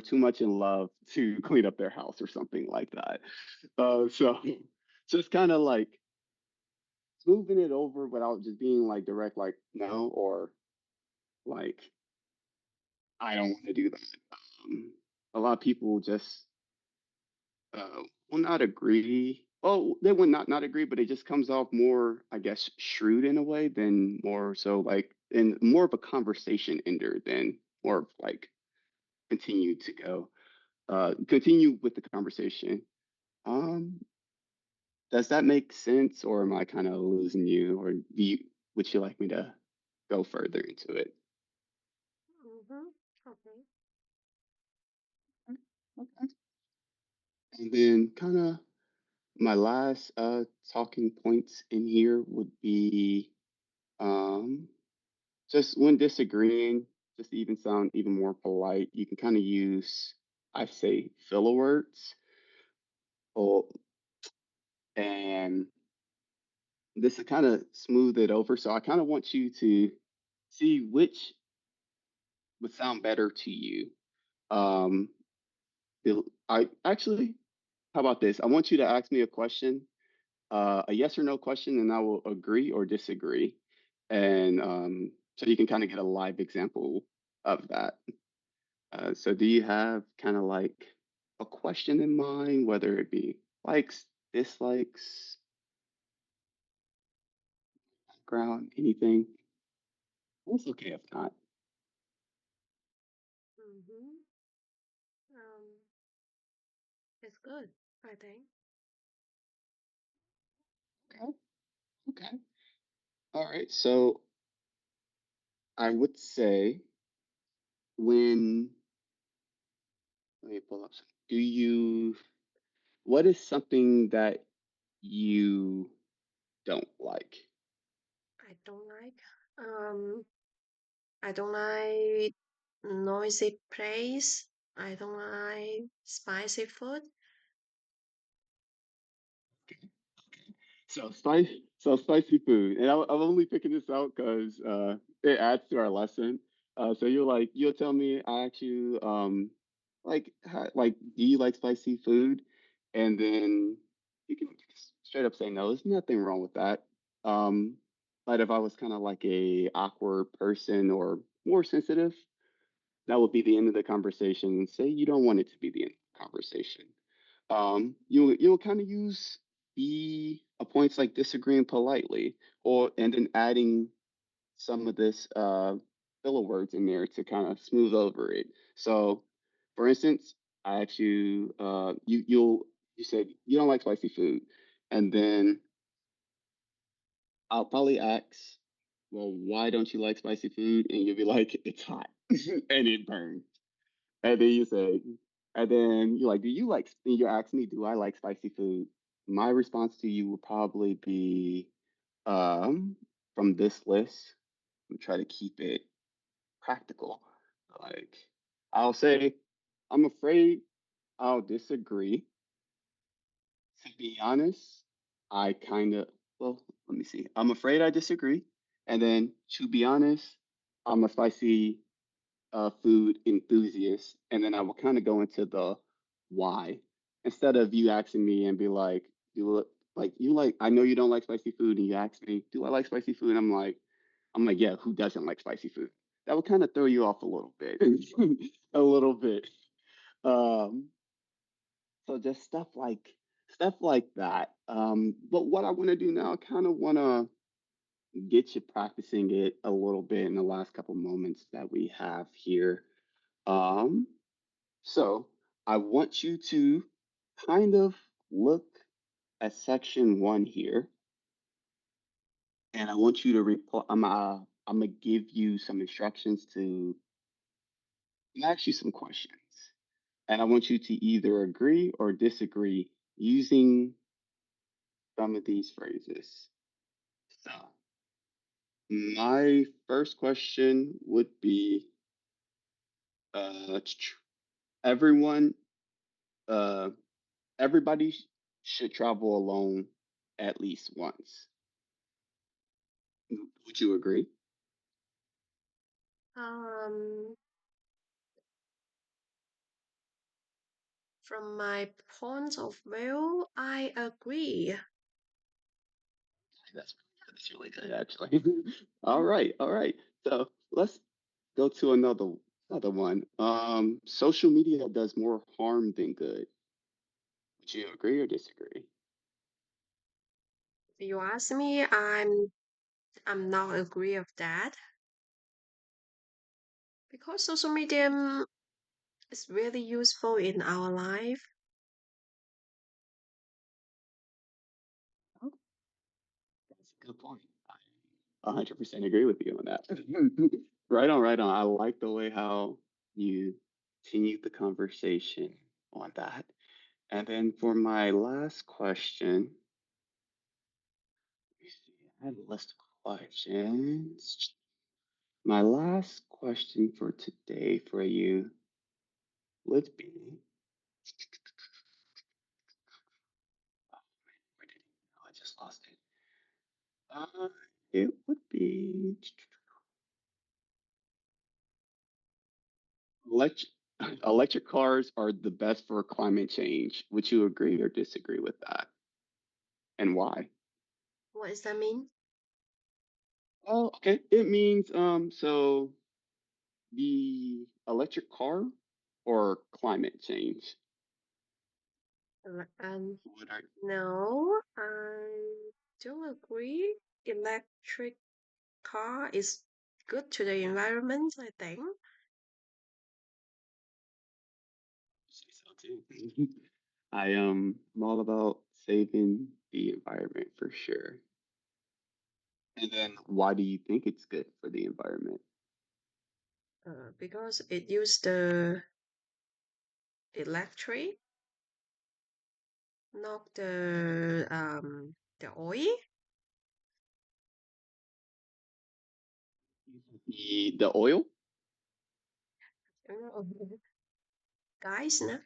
too much in love to clean up their house or something like that. So just kind of like smoothing it over without just being like direct, like no, or like I don't want to do that. A lot of people just will not agree. Oh, they would not agree, but it just comes off more, I guess, shrewd in a way than more so like in more of a conversation ender than more of like continue with the conversation. Um, does that make sense, or am I kind of losing you, or would you like me to go further into it? Mm-hmm. Okay. Okay. And then kind of my last talking points in here would be um just when disagreeing, just to even sound even more polite, you can kind of use I say filler words or and this to kind of smooth it over. So I kind of want you to see which would sound better to you. Um, I actually, how about this? I want you to ask me a question, a yes or no question, and I will agree or disagree. And so you can kind of get a live example of that. So do you have kind of like a question in mind, whether it be likes, dislikes, background, anything? It's okay if not. Mm-hmm. Um, it's good, I think. Okay. Okay. All right. So I would say when let me pull up some. Do you what is something that you don't like? I don't like. Um, I don't like noisy place. I don't like spicy food. So spicy food, and I'm only picking this out because it adds to our lesson. So you'll tell me I ask you like do you like spicy food, and then you can straight up say no. There's nothing wrong with that. Um, but if I was kind of like a awkward person or more sensitive, that would be the end of the conversation. Say you don't want it to be the end of the conversation. You'll kind of use the points like disagreeing politely, or and then adding some of this filler words in there to kind of smooth over it. So, for instance, I asked you, you said you don't like spicy food, and then I'll probably ask, well, why don't you like spicy food? And you'll be like, it's hot and it burns. And then you say, and then you're like, you ask me, do I like spicy food? My response to you would probably be, um, from this list, we try to keep it practical. Like, I'll say, I'm afraid I'll disagree. To be honest, I kind of, well, let me see. I'm afraid I disagree. And then to be honest, I'm a spicy food enthusiast, and then I will kind of go into the why instead of you asking me and be like, do it like you like? I know you don't like spicy food, and you ask me, do I like spicy food? And I'm like, yeah, who doesn't like spicy food? That would kind of throw you off a little bit, a little bit. Um, so just stuff like that. But what I want to do now, I kind of want to get you practicing it a little bit in the last couple moments that we have here. Um, so I want you to kind of look at section one here, and I want you to reply. I'm gonna give you some instructions to ask you some questions, and I want you to either agree or disagree using some of these phrases. So my first question would be, uh, everyone, uh, everybody should travel alone at least once. Would you agree? Um, From my point of view, I agree. That's that's really good, actually. All right, all right. So let's go to another one. Social media does more harm than good. Would you agree or disagree? If you ask me, I'm not agree of that because social media is really useful in our life. Oh, that's a good point. I 100% agree with you on that. Right on, right on. I like the way how you continued the conversation on that. And then for my last question, let me see, I had a list of questions. My last question for today for you would be, where did it go? I just lost it. Uh, it would be electric, electric cars are the best for climate change. Would you agree or disagree with that? And why? What does that mean? Oh, okay. It means so the electric car or climate change. Ele- Um, What are no, I don't agree. Electric car is good to the environment, I think. say so too. I'm all about saving the environment for sure. And then why do you think it's good for the environment? Because it used the electric, not the oil. The oil? Guys, no?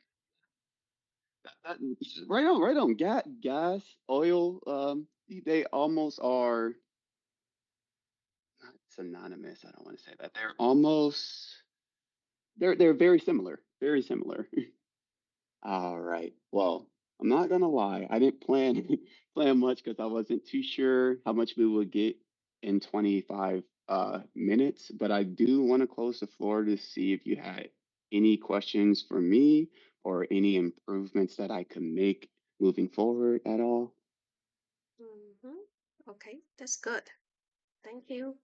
Right on, right on. Gas, oil, they almost are not synonymous. I don't want to say that. They're very similar. Very similar. All right. Well, I'm not gonna lie. I didn't plan plan much because I wasn't too sure how much we would get in 25 minutes. But I do want to close the floor to see if you had any questions for me or any improvements that I could make moving forward at all. Hmm. Okay, that's good. Thank you.